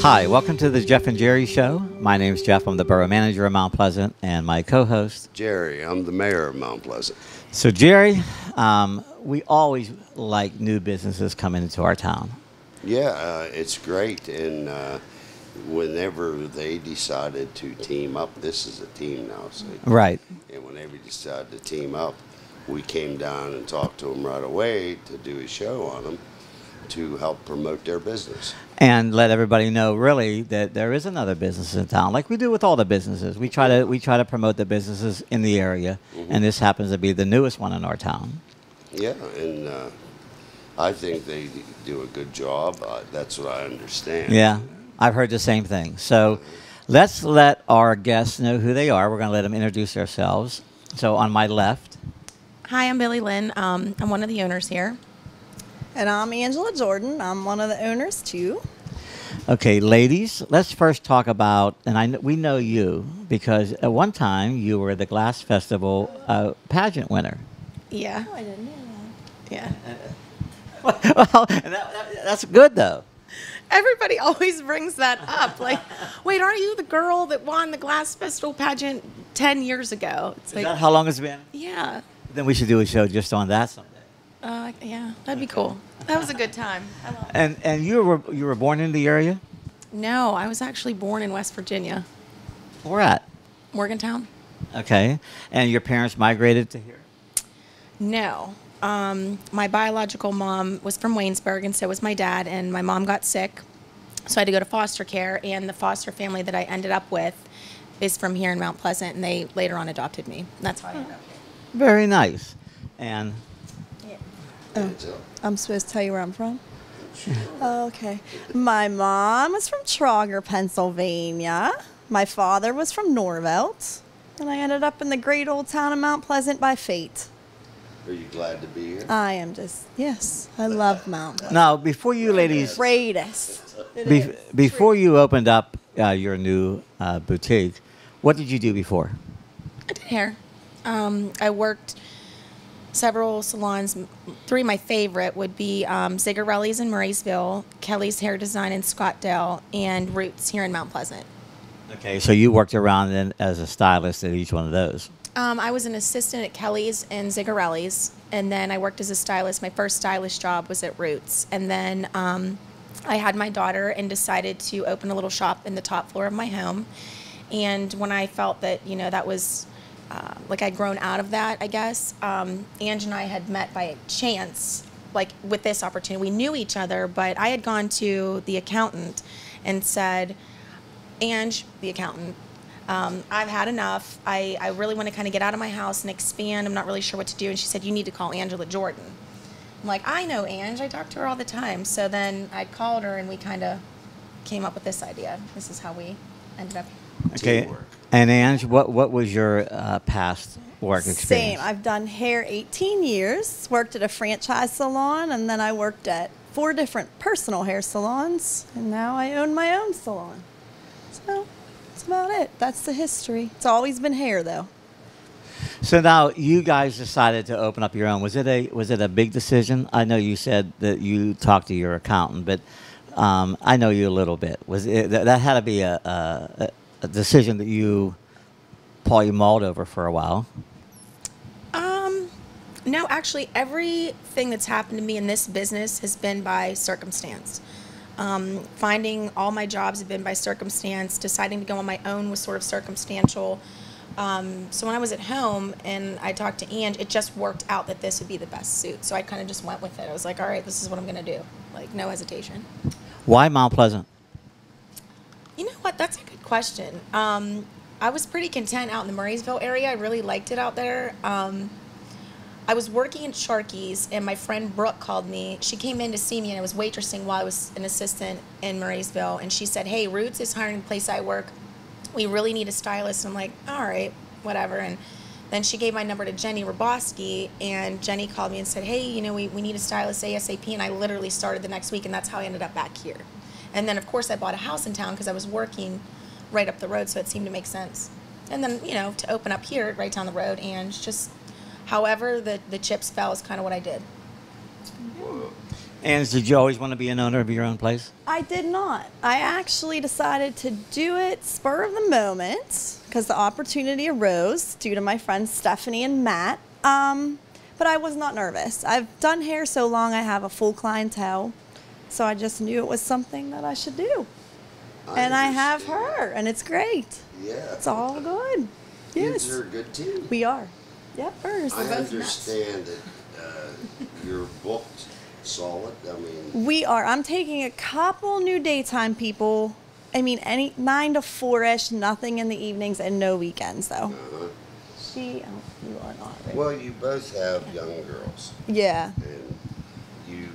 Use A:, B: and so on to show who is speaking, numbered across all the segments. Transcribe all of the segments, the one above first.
A: Hi, welcome to the Jeff and Jerry Show. My name's Jeff. I'm the Borough Manager of Mount Pleasant, and my co-host,
B: Jerry. I'm the mayor of Mount Pleasant.
A: So Jerry, we always like new businesses coming into our town.
B: Yeah, it's great, and whenever they decided to team up, this is a team now, see?
A: Right.
B: And whenever they decided to team up, we came down and talked to them right away to do a show on them to help promote their business.
A: And let everybody know, really, that there is another business in town, like we do with all the businesses. We try to promote the businesses in the area, and this happens to be the newest one in our town.
B: Yeah, and I think they do a good job. That's what I understand.
A: Yeah, I've heard the same thing. So let's let our guests know who they are. We're going to let them introduce themselves. So on my left.
C: Hi, I'm Billy Lynn. I'm one of the owners here.
D: And I'm Angela Jordan. I'm one of the owners, too.
A: Okay, ladies, let's first talk about, and we know you, because at one time you were the Glass Festival pageant winner.
C: Yeah.
D: Oh, I didn't know
C: Yeah.
A: Well, that's good, though.
C: Everybody always brings that up. Like, wait, aren't you the girl that won the Glass Festival pageant 10 years ago? It's
A: Is
C: like,
A: that how long it's been?
C: yeah.
A: Then we should do a show just on that someday.
C: Yeah, that'd be cool. That was a good time. I love it.
A: And you were born in the area?
C: No, I was actually born in West Virginia,
A: Where at?
C: Morgantown.
A: Okay. And your parents migrated to here?
C: No. My biological mom was from Waynesburg, and so was my dad, and my mom got sick, so I had to go to foster care, and the foster family that I ended up with is from here in Mount Pleasant, and they later on adopted me. And that's how I ended up here.
A: Very nice. And
D: I'm supposed to tell you where I'm from? Oh, okay. My mom was from Trauger, Pennsylvania. My father was from Norvelt. And I ended up in the great old town of Mount Pleasant by fate.
B: Are you glad to be here?
D: I am just, yes, I love Mount Pleasant.
A: now, before you ladies,
D: Greatest.
A: before you opened up your new boutique, what did you do before?
C: I did hair. I worked several salons. Three of my favorite would be Zigarelli's in Murraysville, Kelly's Hair Design in Scottdale, and Roots here in Mount Pleasant.
A: Okay, so you worked around then as a stylist at each one of those.
C: I was an assistant at Kelly's and Zigarelli's, and then I worked as a stylist. My first stylist job was at Roots, and then I had my daughter and decided to open a little shop in the top floor of my home. And when I felt that, that was like I'd grown out of that, I guess, Ange and I had met by chance, like with this opportunity. We knew each other, but I had gone to the accountant and said, Ange, the accountant, I've had enough. I really want to kind of get out of my house and expand. I'm not really sure what to do. And she said, you need to call Angela Jordan. I'm like, I know Ange. I talk to her all the time. So then I called her and we kind of came up with this idea. This is how we ended up.
A: Okay.
B: Teamwork.
A: And Ange, what was your past work experience?
D: Same. I've done hair 18 years, worked at a franchise salon, and then I worked at 4 different personal hair salons, and now I own my own salon. So that's about it. That's the history. It's always been hair, though.
A: So now you guys decided to open up your own. Was it a big decision? I know you said that you talked to your accountant, but I know you a little bit. That had to be a decision that you mulled over for a while?
C: No, actually, everything that's happened to me in this business has been by circumstance. Finding all my jobs have been by circumstance. Deciding to go on my own was sort of circumstantial. So when I was at home and I talked to Ange, it just worked out that this would be the best suit. So I kind of just went with it. I was like, all right, this is what I'm going to do. Like, no hesitation.
A: Why Mount Pleasant?
C: You know what? That's a good question. I was pretty content out in the Murraysville area. I really liked it out there. I was working at Sharky's, and my friend Brooke called me. She came in to see me, and I was waitressing while I was an assistant in Murraysville. And she said, hey, Roots is hiring the place I work. We really need a stylist. And I'm like, all right, whatever. And then she gave my number to Jenny Roboski, and Jenny called me and said, hey, we need a stylist ASAP. And I literally started the next week, and that's how I ended up back here. And then, of course, I bought a house in town because I was working right up the road, so it seemed to make sense. And then, to open up here right down the road, and just however the chips fell is kind of what I did.
B: Whoa.
A: And did you always want to be an owner of your own place?
D: I did not. I actually decided to do it spur of the moment because the opportunity arose due to my friends Stephanie and Matt. But I was not nervous. I've done hair so long, I have a full clientele. So I just knew it was something that I should do. And I have her, and it's great.
B: Yeah.
D: It's all good. Yes.
B: Kids are a good team.
D: We are. Yep,
B: I
D: both nuts.
B: understand that you're booked solid. I mean,
D: We are. I'm taking a couple new daytime people. I mean, 9 to 4-ish, nothing in the evenings, and no weekends, though. You are not. Right?
B: well, you both have young girls,
D: Yeah,
B: and you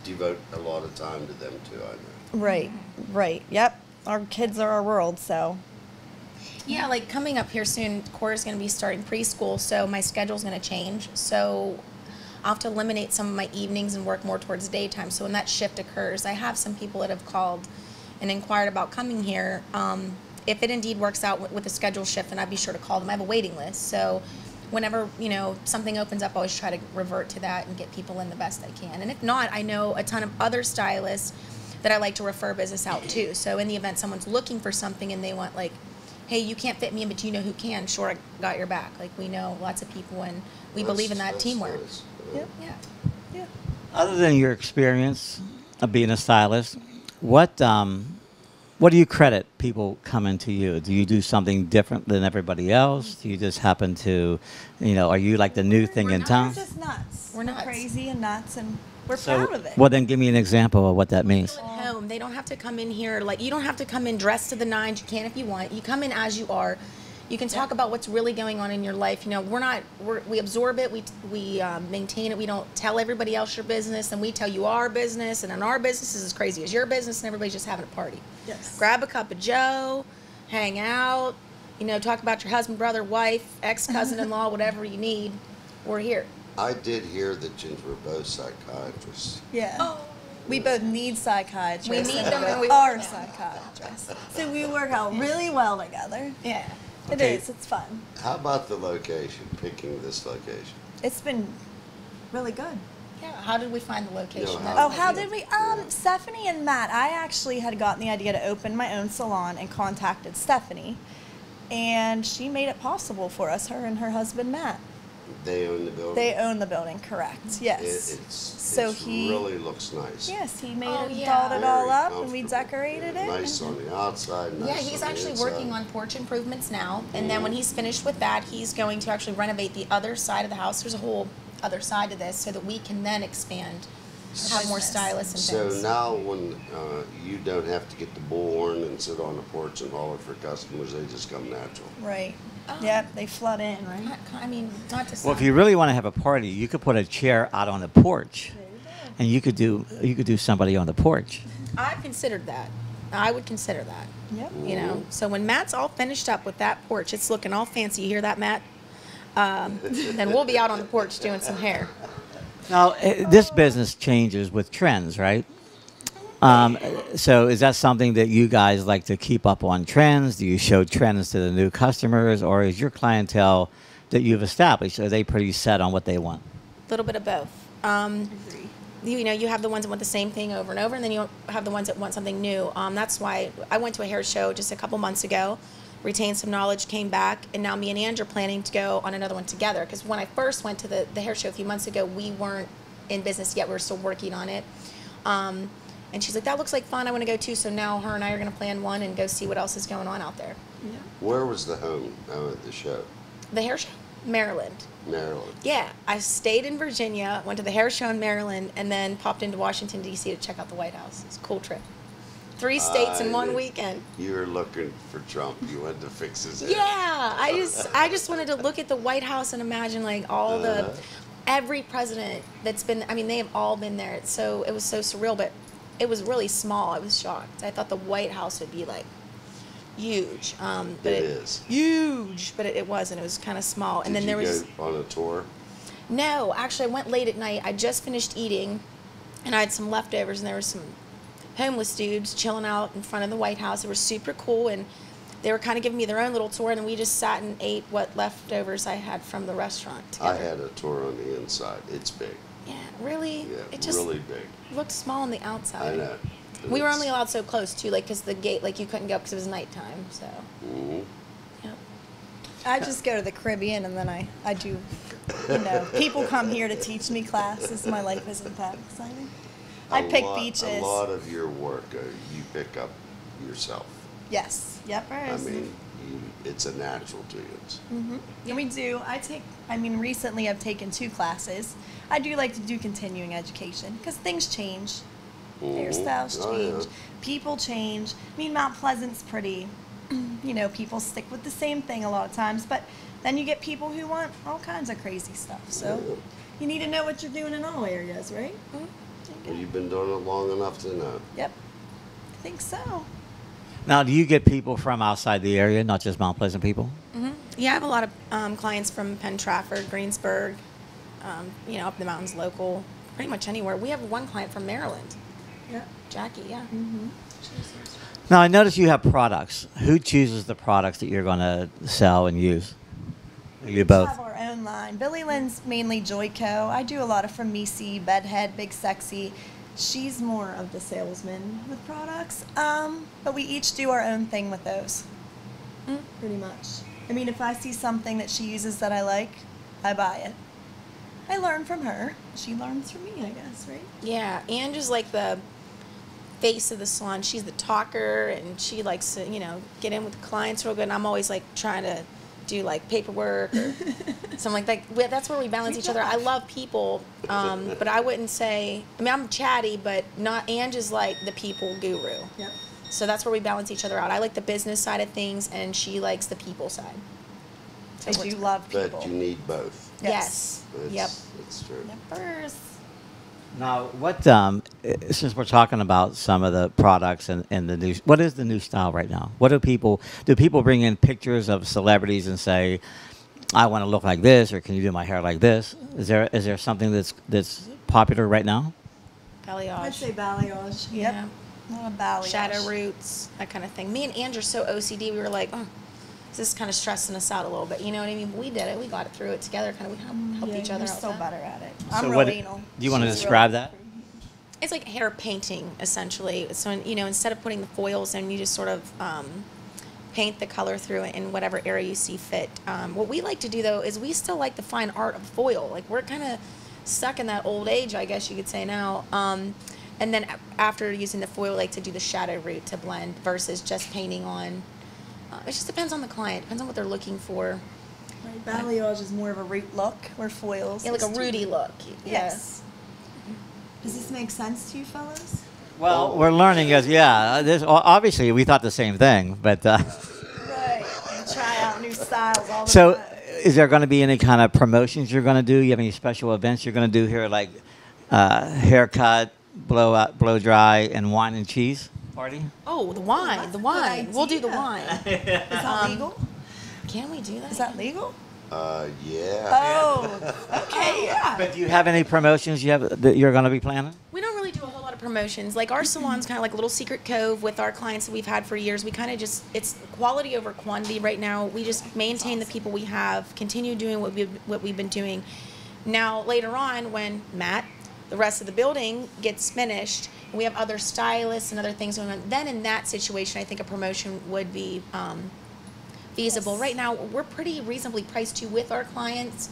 B: devote a lot of time to them too. I know.
D: right. Yep. Our kids are our world, so.
C: Yeah, like coming up here soon, Cora's going to be starting preschool, so my schedule's going to change. So I'll have to eliminate some of my evenings and work more towards daytime. So when that shift occurs, I have some people that have called and inquired about coming here. If it indeed works out with the schedule shift, then I'd be sure to call them. I have a waiting list, so whenever something opens up, I always try to revert to that and get people in the best I can. And if not, I know a ton of other stylists that I like to refer business out to. So in the event someone's looking for something and they want, like, hey, you can't fit me in, but you know who can, sure, I got your back. Like, we know lots of people, and we believe in that
B: That's
C: teamwork.
B: nice.
D: Yep.
C: Yeah.
A: Other than your experience of being a stylist, what do you credit people coming to you? Do you do something different than everybody else? Do you just happen to, are you like the new thing in town?
D: We're just nuts.
C: We're nuts.
D: crazy and nuts, and we're
A: So,
D: proud of it.
A: well, then give me an example of what that means.
C: At home, they don't have to come in here, like, you don't have to come in dressed to the nines. You can if you want. You come in as you are. You can talk about what's really going on in your life. We absorb it, we maintain it. We don't tell everybody else your business, and we tell you our business, and then our business is as crazy as your business, and everybody's just having a party.
D: Yes.
C: Grab a cup of Joe, hang out, talk about your husband, brother, wife, ex-cousin-in-law, whatever you need. We're here.
B: I did hear that you were both psychiatrists.
D: Yeah. We both need psychiatrists.
C: We need
D: and
C: them, and we
D: are
C: work now.
D: psychiatrists. So we work out really well together.
C: Yeah.
D: It
A: Okay.
D: is. It's fun.
B: How about the location, picking this location?
D: It's been really good.
C: Yeah. How did we find the location?
B: how-
D: Oh, how did we? Stephanie and Matt. I actually had gotten the idea to open my own salon and contacted Stephanie, and she made it possible for us. Her and her husband Matt.
B: They own the building.
D: They own the building, correct? Yes.
B: It really looks nice.
D: Yes, he made
C: Oh,
D: it,
C: yeah.
D: dolled it all
B: Very
D: up, and we
B: comfortable.
D: decorated it.
B: Nice on the outside. Nice
C: Yeah, he's
B: on the
C: actually
B: inside.
C: working on porch improvements now, and then when he's finished with that, he's going to actually renovate the other side of the house. There's a whole other side to this, so that we can then expand, have more stylists and
B: So
C: things.
B: now when you don't have to get the bullhorn and sit on the porch and holler for customers, they just come natural.
D: Right.
C: Oh.
D: Yep, they flood in, right?
C: I mean, not to
A: Well, if you really want to have a party, you could put a chair out on the porch, and you could do somebody on the porch.
C: I've considered that. I would consider that.
D: Yep.
C: So when Matt's all finished up with that porch, it's looking all fancy. You hear that, Matt? Then we'll be out on the porch doing some hair.
A: Now, this business changes with trends, right? So is that something that you guys like to keep up on trends? Do you show trends to the new customers, or is your clientele that you've established, are they pretty set on what they want?
C: A little bit of both. You have the ones that want the same thing over and over, and then you have the ones that want something new. That's why I went to a hair show just a couple months ago, retained some knowledge, came back, and now me and Ange are planning to go on another one together. Because when I first went to the hair show a few months ago, we weren't in business yet. We were still working on it. And she's like, that looks like fun. I want to go too. So now her and I are going to plan one and go see what else is going on out there.
B: Where was the home of the show?
C: The hair show? Maryland.
B: Maryland.
C: Yeah, I stayed in Virginia, went to the hair show in Maryland, and then popped into Washington, D.C. to check out the White House. It's a cool trip. 3 states in one weekend.
B: You were looking for Trump. You wanted to fix his hair.
C: Yeah, I just wanted to look at the White House and imagine like all every president that's been, I mean, they have all been there. It was so surreal, but it was really small. I was shocked. I thought the White House would be like huge. But
B: It is.
C: huge, but it wasn't. It was kind of small. And then there was
B: Did you go on a tour?
C: No, actually, I went late at night. I just finished eating, and I had some leftovers, and there were some homeless dudes chilling out in front of the White House. It was super cool, and they were kind of giving me their own little tour, and we just sat and ate what leftovers I had from the restaurant together.
B: I had a tour on the inside. It's big.
C: Yeah, really?
B: Yeah,
C: it just
B: really big.
C: looked small on the outside.
B: I know.
C: We were only allowed so close, too, like, because the gate, like, you couldn't go because it was nighttime, so.
B: Mm-hmm.
C: Yep.
D: I just go to the Caribbean and then I do, you know, people come here to teach me classes. My life isn't that exciting. I pick beaches.
B: A lot of your work you pick up yourself.
D: Yes. Yep.
B: I mean, it's a natural to you.
D: Mm-hmm. And we do. Recently I've taken 2 classes. I do like to do continuing education because things change. Hairstyles change.
B: Yeah.
D: People change. I mean, Mount Pleasant's pretty, you know, people stick with the same thing a lot of times, but then you get people who want all kinds of crazy stuff. So you need to know what you're doing in all areas, right?
C: Mm-hmm.
B: Well, you've been doing it long enough to know.
D: Yep. I think so.
A: Now, do you get people from outside the area, not just Mount Pleasant people?
C: Mm-hmm. Yeah, I have a lot of clients from Penn Trafford, Greensburg, you know, up the mountains, local, pretty much anywhere. We have one client from Maryland.
D: Yeah.
C: Jackie, yeah.
D: Mm-hmm.
A: Now, I notice you have products. Who chooses the products that you're going to sell and use? You
D: We
A: both.
D: have our own line. Billy Lynn's mainly Joyco. I do a lot of from Misi, Bedhead, Big Sexy. She's more of the salesman with products. But we each do our own thing with those. Pretty much. I mean, if I see something that she uses that I like, I buy it. I learn from her. She learns from me, I guess, right?
C: Yeah, Angie's like the face of the salon. She's the talker, and she likes to, you know, get in with the clients real good. And I'm always like trying to do like paperwork or something like that. That's where we balance each other. I love people, but I wouldn't say. I mean, I'm chatty, but not. Angie's like the people guru.
D: Yep.
C: So that's where we balance each other out. I like the business side of things, and she likes the people side. So
D: I
C: it works
D: do love people.
B: But you need both.
C: Yes. Yep.
B: That's true.
D: First.
A: Now, what? Since we're talking about some of the products and the new, what is the new style right now? What do people bring in pictures of celebrities and say, I want to look like this, or can you do my hair like this? Is there something that's popular right now?
C: Balayage.
D: I'd say balayage. Yep.
C: Yeah.
D: Not a balayage.
C: Shadow roots, that kind of thing. Me and Andrew are so OCD. We were like, oh, this is kind of stressing us out a little bit. You know what I mean? But we did it. We got it through it together. Kind of, we helped each other
D: You're
C: out.
D: so
C: with that.
D: better at it.
A: So
D: I'm real
A: what-
D: anal.
A: Do you want to
D: She's
A: describe
D: real-
A: that?
C: It's like hair painting, essentially. So, you know, instead of putting the foils in, you just sort of paint the color through it in whatever area you see fit. What we like to do, though, is we still like the fine art of foil. Like, we're kind of stuck in that old age, I guess you could say now. And then after using the foil, like to do the shadow root to blend versus just painting on. It just depends on the client. Depends on what they're looking for.
D: Right, balayage is more of a root look, where foils.
C: Yeah, like a
D: is
C: Rudy look.
D: Yes. Does this make sense to you, fellas?
A: Well, we're learning as obviously we thought the same thing, but
D: Right. And try out new styles all the
A: so
D: time.
A: is there going to be any kind of promotions you're going to do? You have any special events you're going to do here, like haircut, blow dry, and wine and cheese party?
C: Oh, the wine.
D: that's
C: The
D: a good
C: wine. We'll do the
D: idea.
C: wine.
D: Is that legal?
C: Can we do that?
D: Is that legal?
B: Yeah.
D: Oh, okay, yeah.
A: But do you have any promotions that you're going to be planning?
C: We don't really do a whole lot of promotions. Like, our salon's kind of like a little secret cove with our clients that we've had for years. We kind of just, it's quality over quantity right now. We just maintain the people we have, continue doing what we've been doing. Now, later on, when Matt, the rest of the building gets finished, and we have other stylists and other things going on, then in that situation, I think a promotion would be feasible.
D: Yes.
C: Right now, we're pretty reasonably priced too with our clients.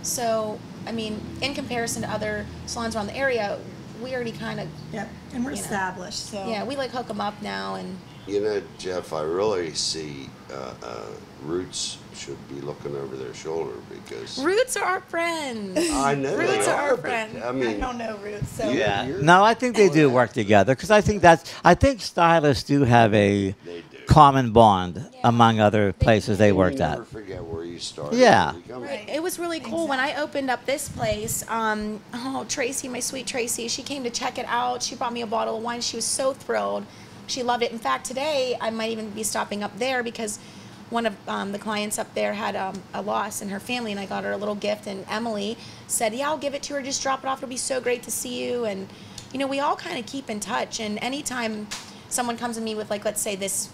C: So, I mean, in comparison to other salons around the area, we already kind of,
D: Yep, and we're
C: You know.
D: established, so.
C: yeah, we like hook them up now. And
B: You know, Jeff, I really see Roots should be looking over their shoulder because
C: Roots are our friends.
B: I know they
C: Roots are our
B: but,
C: friend.
B: I
D: I
B: mean,
D: don't know roots, so.
B: Yeah. You're-
A: No, I think they do work together because I think stylists do have a
B: they do.
A: common bond
C: Yeah.
A: among other places they
B: You
A: worked at.
B: never forget where you started.
A: Yeah.
B: You come-
C: Right. It was really cool when I opened up this place. Tracy, my sweet Tracy, she came to check it out. She brought me a bottle of wine. She was so thrilled. She loved it. In fact, today I might even be stopping up there because one of the clients up there had a loss in her family, and I got her a little gift. And Emily said, "Yeah, I'll give it to her. Just drop it off. It'll be so great to see you." And we all kind of keep in touch. And anytime someone comes to me with, like, let's say this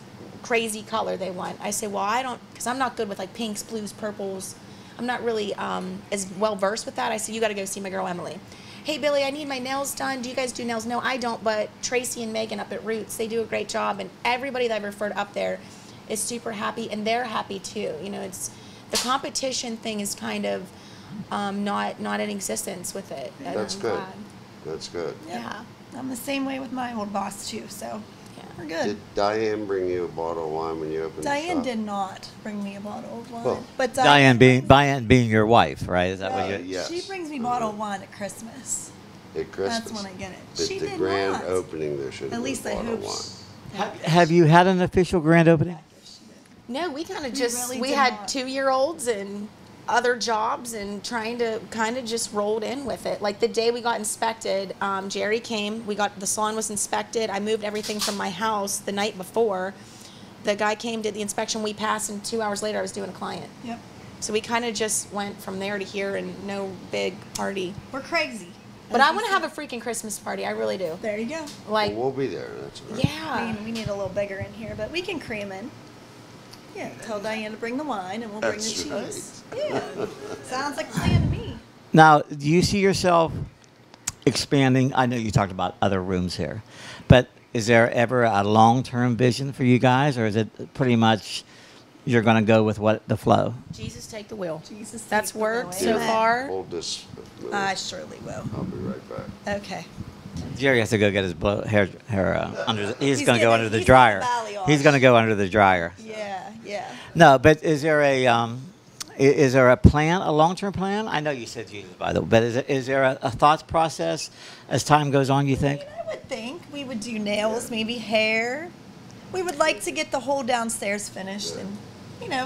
C: crazy color they want. I say, well, I don't, because I'm not good with like pinks, blues, purples. I'm not really as well versed with that. I said, you got to go see my girl Emily. Hey, Billy, I need my nails done. Do you guys do nails? No, I don't, but Tracy and Megan up at Roots, they do a great job, and everybody that I've referred up there is super happy, and they're happy too. You know, it's the competition thing is kind of not in existence with it. And
B: That's
C: I'm
B: good.
C: glad.
B: That's good.
C: Yeah.
D: I'm the same way with my old boss too, so we're good.
B: Did Diane bring you a bottle of wine when you opened the
D: Diane
B: shop?
D: did not bring me a bottle of wine,
B: Well,
D: but
A: Diane being your wife, right? Is that what you?
B: Yes.
D: she brings me a bottle of wine at Christmas.
B: At Christmas.
D: That's when I get it.
B: At
D: She
B: the
D: did
B: grand
D: not.
B: opening, there should
D: At
B: have been
D: least
B: a
D: I
B: bottle of
D: hope.
B: wine.
A: Have you had an official grand opening?
C: No, we kind of
D: We
C: just,
D: really
C: we
D: did
C: had
D: not.
C: 2-year-olds and other jobs and trying to kind of just rolled in with it. Like the day we got inspected, Jerry came, the salon was inspected. I moved everything from my house the night before. The guy came, did the inspection, we passed, and 2 hours later I was doing a client.
D: Yep.
C: So we kind of just went from there to here and no big party.
D: We're crazy.
C: But I want to have a freaking Christmas party. I really do.
D: There you go.
C: Like,
B: Well, we'll be there. That's all right.
C: yeah.
D: We need a little bigger in here, but we can cram in. Yeah, tell Diane to bring the wine and we'll bring the
B: That's
D: cheese. Yeah. Sounds like a plan to me.
A: Now, do you see yourself expanding? I know you talked about other rooms here, but is there ever a long-term vision for you guys, or is it pretty much you're going to go with what the flow?
C: Jesus, take the wheel.
D: Jesus, take
C: That's
D: the
C: worked
D: wheel.
C: so
D: Amen.
C: far.
B: Hold this.
D: I surely will.
B: I'll be right back.
D: Okay.
A: Jerry has to go get his hair under. He's
D: He's
A: going to go
D: getting-
A: under the
D: he's
A: dryer.
D: getting the valley off.
A: He's going to go under the dryer.
D: Yeah, yeah.
A: No, but is there a plan, a long-term plan? I know you said Jesus, by the way, but is there a thought process as time goes on, you think?
D: I would think we would do nails, maybe hair. We would like to get the whole downstairs finished and,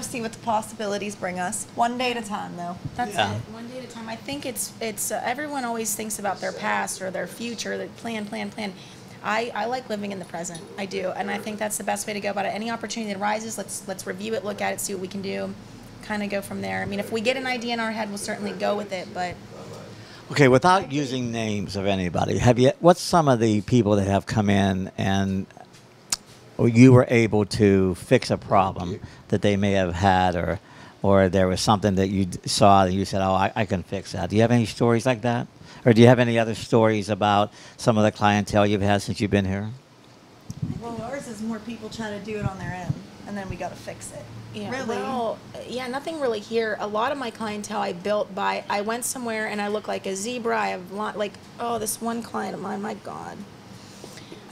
D: see what the possibilities bring us. One day at a time, though.
C: That's
A: Yeah.
C: it. One day at a time. I think it's everyone always thinks about their past or their future. They plan. I like living in the present. I do, and I think that's the best way to go about it. Any opportunity that arises, let's review it, look at it, see what we can do, kind of go from there. I mean, if we get an idea in our head, we'll certainly go with it. But
A: Okay, without using names of anybody, what's some of the people that have come in and you were able to fix a problem that they may have had, or there was something that you saw and you said, oh, I can fix that. Do you have any stories like that? Or do you have any other stories about some of the clientele you've had since you've been here?
D: Well, ours is more people trying to do it on their own, and then we got to fix it.
C: yeah,
D: Really?
C: well, yeah, nothing really here. A lot of my clientele I built by. I went somewhere and I look like a zebra. I have this one client of mine. My God.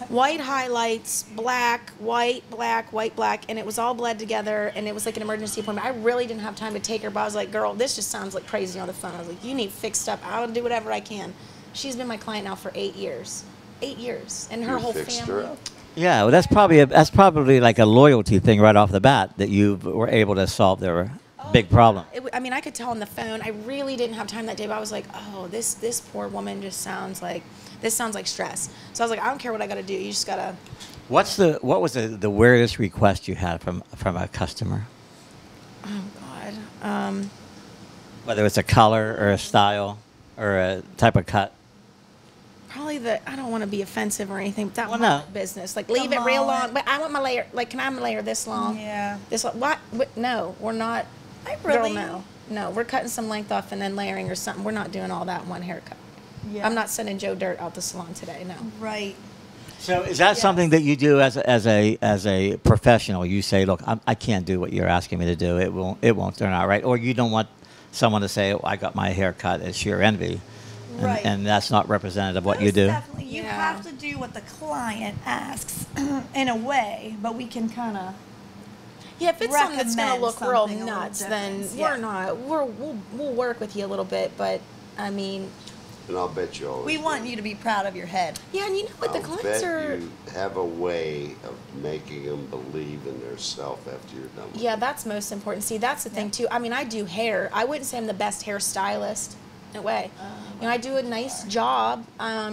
C: White highlights, black, white, black, and it was all bled together, and it was like an emergency appointment. I really didn't have time to take her, but I was like, girl, this just sounds like crazy on the phone. I was like, you need fixed up. I'll do whatever I can. She's been my client now for 8 years. 8 years. And her
B: You
C: whole
B: fixed
C: family.
B: her up?
A: Yeah, well, that's probably like a loyalty thing right off the bat that you were able to solve their big problem.
C: I could tell on the phone. I really didn't have time that day, but I was like, oh, this poor woman just sounds like stress. So I was like, I don't care what I got to do. You just got to.
A: What was the weirdest request you had from a customer?
C: Oh, God.
A: Whether it's a color or a style or a type of cut.
C: Probably I don't want to be offensive or anything, but that
A: Well,
C: was
A: no.
C: business. Like, leave
D: Come
C: it real
D: on.
C: long. But I want my layer, can I have my layer this long?
D: Yeah.
C: This long? What? No, we're not.
D: really-
C: Girl, no. We're cutting some length off and then layering or something. We're not doing all that in one haircut.
D: Yeah.
C: I'm not sending Joe Dirt out the salon today, no.
D: Right.
A: So is that something that you do as a professional? You say, look, I can't do what you're asking me to do. It won't turn out right. Or you don't want someone to say, oh, I got my hair cut at Shear Envy.
D: Right.
A: And that's not representative of what you
D: Most
A: do.
D: Definitely. You
C: Yeah.
D: have to do what the client asks in a way, but we can kind of.
C: Yeah, if it's something that's going to
D: Recommend
C: look real
D: something a little
C: nuts, then
D: different,
C: we're
D: yeah.
C: not. We'll work with you a little bit, but I mean,
B: And I'll bet you always
D: We
B: will.
D: want you to be proud of your head.
C: yeah, and you know what? The
B: I'll
C: clients
B: bet
C: are.
B: you have a way of making them believe in their self after you're done with
C: Yeah,
B: it.
C: that's most important. See, that's the thing too. I mean, I do hair. I wouldn't say I'm the best hairstylist. No way. I do a nice job,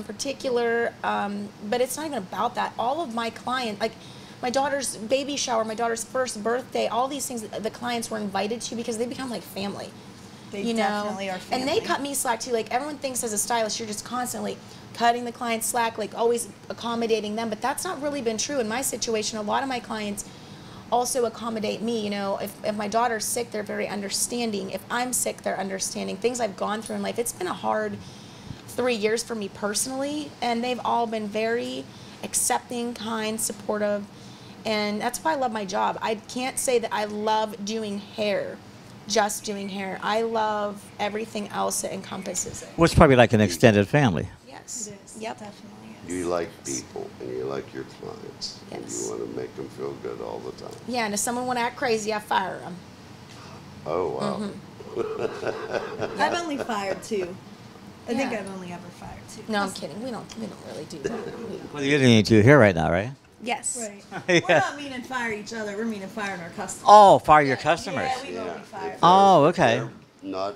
C: particular, but it's not even about that. All of my clients, like my daughter's baby shower, my daughter's first birthday, all these things that the clients were invited to because they become like family.
D: They definitely are family.
C: And they cut me slack too. Like everyone thinks as a stylist, you're just constantly cutting the clients slack, like always accommodating them. But that's not really been true in my situation. A lot of my clients also accommodate me. You know, if my daughter's sick, they're very understanding. If I'm sick, they're understanding. Things I've gone through in life. It's been a hard 3 years for me personally, and they've all been very accepting, kind, supportive, and that's why I love my job. I can't say that I love doing hair, just doing hair. I love everything else that encompasses it.
A: Well, it's probably like an extended family.
C: Yes.
D: It is.
C: Yep.
D: Definitely is.
B: You like people and you like your clients. And
C: Yes.
B: you want to make them feel good all the time.
C: Yeah, and if someone want to act crazy, I fire them.
B: Oh, wow.
C: Mm-hmm.
D: I've only fired 2. I think
C: Yeah.
D: I've only ever fired 2.
C: No, I'm kidding. We don't really do that.
A: Well, you're doing it here right now, right?
C: Yes.
D: Right.
A: Yeah.
D: We're not meaning fire each other. We're meaning firing our customers.
A: Oh, fire your customers.
D: Yeah, we've already fired.
B: If
A: Oh,
B: they're-
A: okay.
B: they're not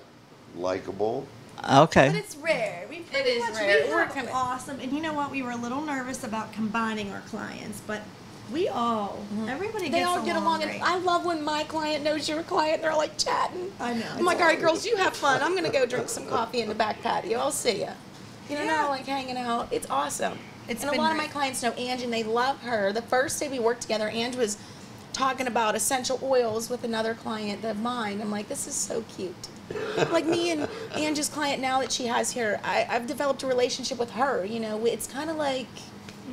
B: likable.
D: But
A: Okay.
D: it's rare. We pretty
C: is
D: much,
C: rare.
D: We
C: We're
D: have
C: kinda-
D: awesome. And you know what? We were a little nervous about combining our clients, but we all, everybody
C: They
D: gets
C: all get along, and
D: great.
C: I love when my client knows you're a client. And they're like chatting.
D: I know.
C: I'm like, all right, girls, you have fun. I'm gonna go drink some coffee in the back patio. I'll see ya. You know,
D: Yeah.
C: now like hanging out. It's awesome.
D: It's
C: and a
D: been
C: lot of my
D: great.
C: clients know Ange, and they love her. The first day we worked together, Ange was talking about essential oils with another client of mine. I'm like, this is so cute. Like me and Ange's client now that she has here, I've developed a relationship with her. You know, it's kind of like,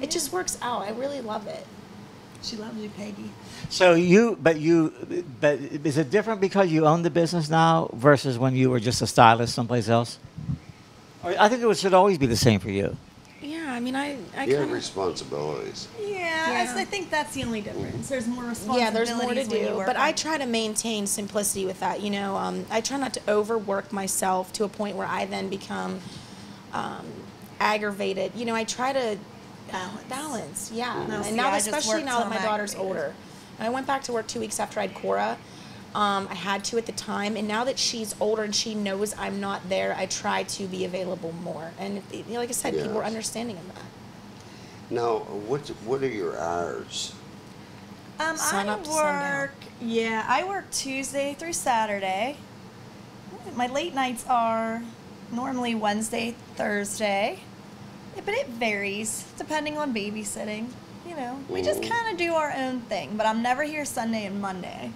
C: it just works out. I really love it.
D: She loves you, Peggy.
A: So but is it different because you own the business now versus when you were just a stylist someplace else? Or I think it should always be the same for you.
C: Yeah, I mean, I
B: You
C: kind
B: have
C: of.
B: responsibilities.
D: Yeah,
C: Yeah.
D: I think that's the only difference. There's more responsibilities.
C: Yeah, there's more to
D: when you
C: do,
D: work
C: but I
D: on-
C: try to maintain simplicity with that. You know, I try not to overwork myself to a point where I then become aggravated. You know, I try to balance. Yeah,
D: No, see,
C: and now
D: I just
C: especially
D: work
C: now that
D: till
C: my
D: I'm
C: daughter's
D: aggravated.
C: older, and I went back to work 2 weeks after I had Cora. I had to at the time, and now that she's older and she knows I'm not there, I try to be available more. And you know, like I said, people are
B: Yes.
C: understanding of that.
B: Now, what are your hours?
C: Sun
D: I
C: up to sundown.
D: work. Yeah, I work Tuesday through Saturday. My late nights are normally Wednesday, Thursday, yeah, but it varies depending on babysitting. You know, we just kind of do our own thing. But I'm never here Sunday and Monday.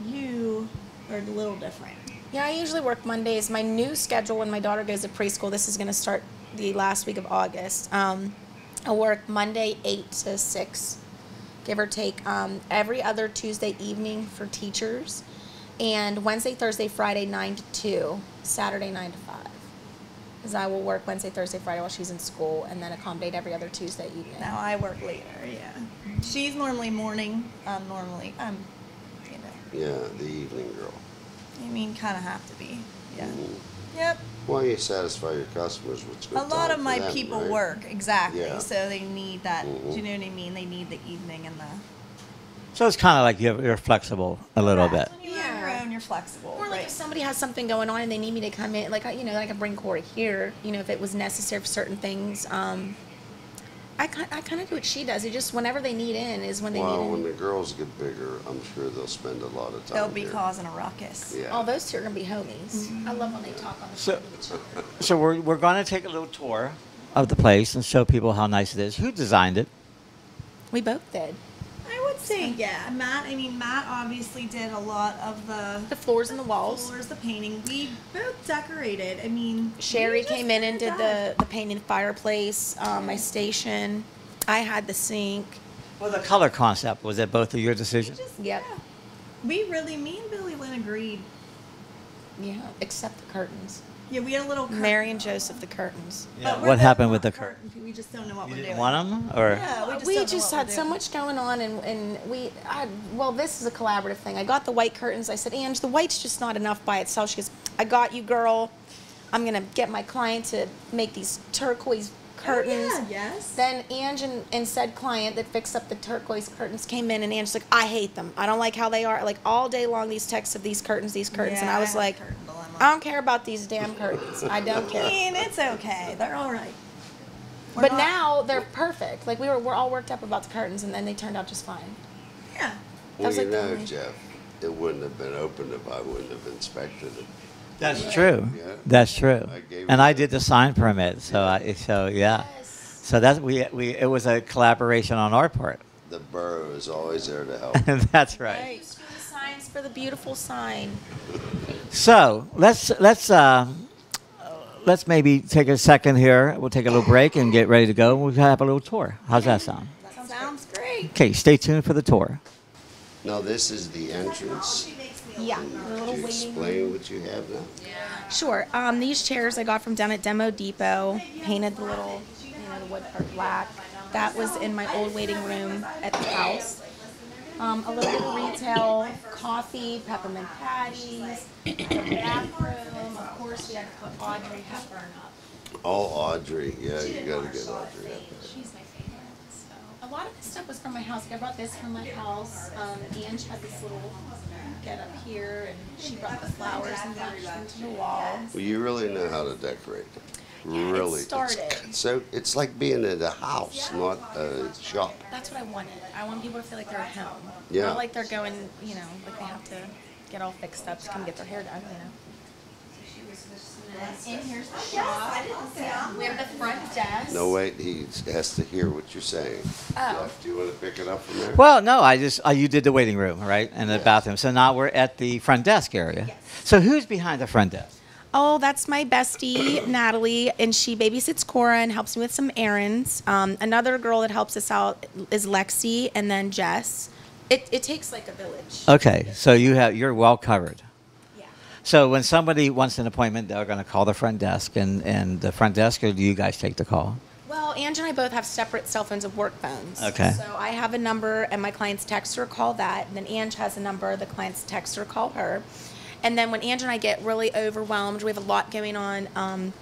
D: You are a little different.
C: Yeah, I usually work Mondays. My new schedule when my daughter goes to preschool, this is going to start the last week of August. I work Monday 8 to 6, give or take, every other Tuesday evening for teachers, and Wednesday, Thursday, Friday 9 to 2, Saturday 9 to 5. Because I will work Wednesday, Thursday, Friday while she's in school, and then accommodate every other Tuesday evening.
D: Now I work later. Yeah, she's normally morning. I'm you know.
B: Yeah, the evening girl.
D: I mean, kind of have to be. Yeah.
B: Mhm.
D: Yep.
B: Well, you satisfy your customers, which good
D: A lot
B: time
D: of
B: for
D: my
B: them,
D: people
B: right?
D: work exactly,
B: Yeah.
D: so they need that.
B: Mhm.
D: Do you know what I mean? They need the evening and the.
A: So it's kind of like you're flexible a little bit.
D: When you run your
C: Yeah.
D: own, you're flexible.
C: Or like
D: right.
C: if somebody has something going on and they need me to come in, like you know, I can bring Corey here. You know, if it was necessary for certain things. I kind of do what she does. It just whenever they need in is when they
B: Well,
C: need
B: when
C: in.
B: the girls get bigger, I'm sure they'll spend a lot of time
D: They'll be
B: here.
D: causing a ruckus.
B: Yeah.
C: Oh, those two are gonna be homies. I love when they talk on the
A: So-
C: phone with each other.
A: So we're going to take a little tour of the place and show people how nice it is. Who designed it?
C: We both did.
D: I would say, yeah, Matt. I mean, Matt obviously did a lot of
C: The floors and the walls.
D: floors, the painting. We both decorated. I mean,
C: Sherry
D: we just
C: came in and did
D: kinda
C: the painting the fireplace, my station. I had the sink.
A: Well, the color concept, was that both of your decisions?
D: Just,
C: Yep.
D: yeah. We really, me and Billy Lynn agreed.
C: Yeah, except the curtains.
D: Yeah, we had a little curtain.
C: Mary and Joseph, the curtains.
A: Yeah,
D: But we're
A: what
D: both
A: happened
D: not
A: with the curtain?
D: We just don't know what
A: You
D: we're
A: didn't
D: doing.
A: want them, or
D: Yeah, we just,
C: We
D: don't know
C: just
D: what
C: had
D: we're
C: so
D: doing.
C: much going on, and well, this is a collaborative thing. I got the white curtains. I said, Ange, the white's just not enough by itself. She goes, I got you, girl. I'm going to get my client to make these turquoise curtains.
D: Oh, yeah, yes.
C: Then Ange and said client that fixed up the turquoise curtains came in, and Ange's like, I hate them. I don't like how they are. Like all day long, these texts of these curtains. And
D: Yeah,
C: I was
D: had a
C: like,
D: curtain dilemma.
C: I don't care about these damn curtains. I don't
D: I
C: care.
D: mean, it's okay. They're all right. We're
C: But
D: not-
C: now they're perfect. Like we're all worked up about the curtains, and then they turned out just fine.
D: Yeah.
B: Well,
C: was
B: you
C: like the
B: know,
C: only-
B: Jeff, it wouldn't have been opened if I wouldn't have inspected it.
A: that's true.
B: Yeah.
A: That's true.
B: I gave
A: And
B: it
A: I
B: a-
A: did the sign permit, so yeah.
C: Yes.
A: So that we it was a collaboration on our part.
B: the borough is always there to help.
A: That's right.
C: Right. Do the signs for the beautiful sign.
A: So let's maybe take a second here. We'll take a little break and get ready to go. We'll have a little tour. How's that sound?
D: That sounds great.
A: Okay, stay tuned for the tour.
B: Now, this is the entrance.
C: Yeah.
B: Can
C: The
B: you
C: little waiting room.
B: explain what you have now?
C: Sure. These chairs I got from down at Demo Depot. Painted the little, the wood part black. That was in my old waiting room at the house. A little bit of retail, coffee, peppermint patties, the bathroom. Of course, we had to put Audrey Hepburn up.
B: Oh, Audrey. Yeah, you got to get Audrey up there.
C: She's my favorite. So a lot of this stuff was from my house. I brought this from my house. Ange had this little get up here, and she brought the flowers and matched them to the wall.
B: Well, you really know how to decorate.
C: Yeah,
B: Really.
C: it started.
B: So it's like being at a house, not a shop.
C: That's what I wanted. I want people to feel like they're at home.
B: Yeah.
C: Not like they're going, like they have to get all fixed up to come get their hair done, And here's the shop. We have the front desk.
B: No, wait, he has to hear what you're saying.
C: Oh.
B: Jeff, do you want to pick it up from there?
A: Well, no, you did the waiting room, right, and the bathroom. So now we're at the front desk area.
C: Yes.
A: So who's behind the front desk?
C: Oh, that's my bestie, Natalie, and she babysits Cora and helps me with some errands. Another girl that helps us out is Lexi, and then Jess. It takes like a village.
A: Okay, so you're well covered.
C: Yeah.
A: So when somebody wants an appointment, they're going to call the front desk, and the front desk, or do you guys take the call?
C: Well, Ange and I both have separate cell phones of work phones.
A: Okay.
C: So I have a number, and my clients text or call that. And then Ange has a number, the clients text or call her. And then when Ange and I get really overwhelmed, we have a lot going on,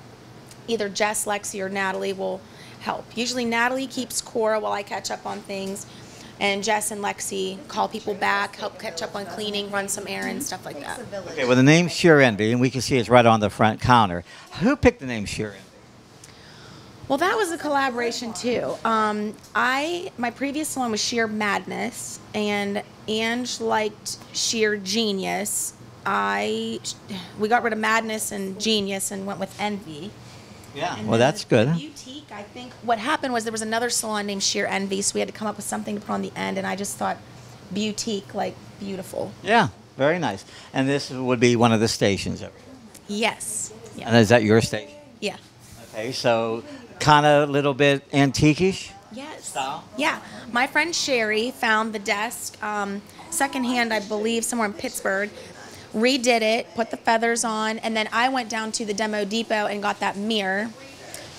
C: either Jess, Lexi, or Natalie will help. Usually Natalie keeps Cora while I catch up on things, and Jess and Lexi call people back, help catch up on cleaning, run some errands, stuff like that.
A: Okay, well, the name's Shear Envy, and we can see it's right on the front counter. Who picked the name Shear Envy?
C: Well, that was a collaboration too. My previous salon was Shear Madness, and Ange liked Shear Genius. We got rid of Madness and Genius and went with Envy.
A: Yeah,
C: And
A: well,
C: then
A: that's good.
C: the Beautique, I think what happened was there was another salon named Shear Envy, so we had to come up with something to put on the end, and I just thought Beautique, like beautiful.
A: Yeah, very nice. And this would be one of the stations over here.
C: Yes.
A: And
C: Yeah.
A: is that your station?
C: Yeah.
A: Okay, so kind of a little bit antique-ish
C: Yes.
A: style?
C: Yeah. My friend Sherry found the desk secondhand, I believe, somewhere in Pittsburgh. Redid it, put the feathers on, and then I went down to the Demo Depot and got that mirror,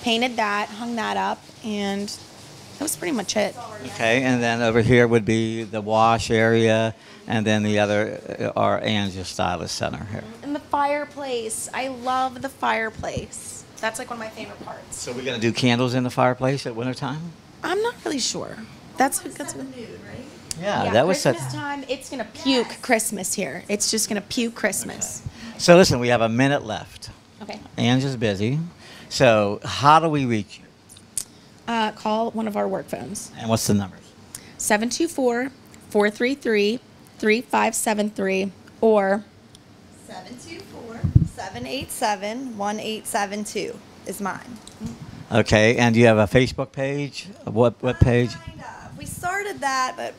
C: painted that, hung that up, and that was pretty much it.
A: Okay, and then over here would be the wash area, and then the other are Ange's Stylist Center here.
C: And the fireplace. I love the fireplace. That's like one of my favorite parts.
A: So we're going to do candles in the fireplace at wintertime?
C: I'm not really sure. That's
D: Nude, right?
A: Yeah, that was such.
C: Christmas time. It's gonna puke Christmas here. It's just gonna puke Christmas.
A: So listen, we have a minute left.
C: Okay.
A: Ange is busy. So how do we reach you?
C: Call one of our work phones.
A: And what's the numbers?
C: 724-433-3573 or
D: 724-787-1872 is mine.
A: Okay, and do you have a Facebook page? What page?
D: Kind of. We started that, but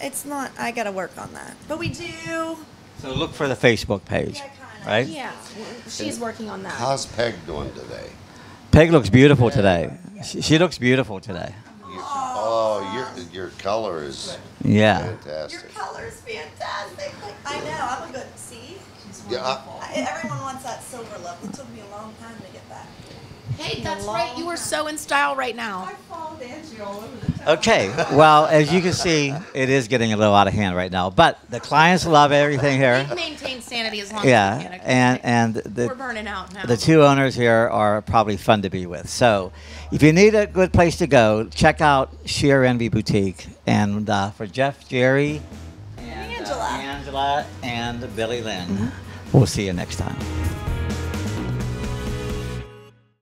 D: it's not. I got to work on that. But we do.
A: So look for the Facebook page,
D: Yeah, kinda.
A: right?
C: yeah, she's working on that.
B: How's Peg doing today?
A: Peg looks beautiful today. She looks beautiful today.
B: Oh, your color is
A: Yeah.
D: Your
B: fantastic.
D: color's fantastic. I know. I'm a good. See,
B: Yeah,
D: everyone wants that silver look. It took me a long time to get that.
C: Hey, that's right. You are so in style right now.
D: followed Angie all over the town.
A: Okay, well, as you can see, it is getting a little out of hand right now, but the clients love everything here.
C: We've maintained sanity as long as we
A: Yeah,
C: can.
A: and
C: We're
A: the
C: burning out now.
A: the two owners here are probably fun to be with. So if you need a good place to go, check out Shear Envy Boutique. And for Jeff, Jerry, and
D: Angela.
A: Angela, and Billy Lynn, we'll see you next time.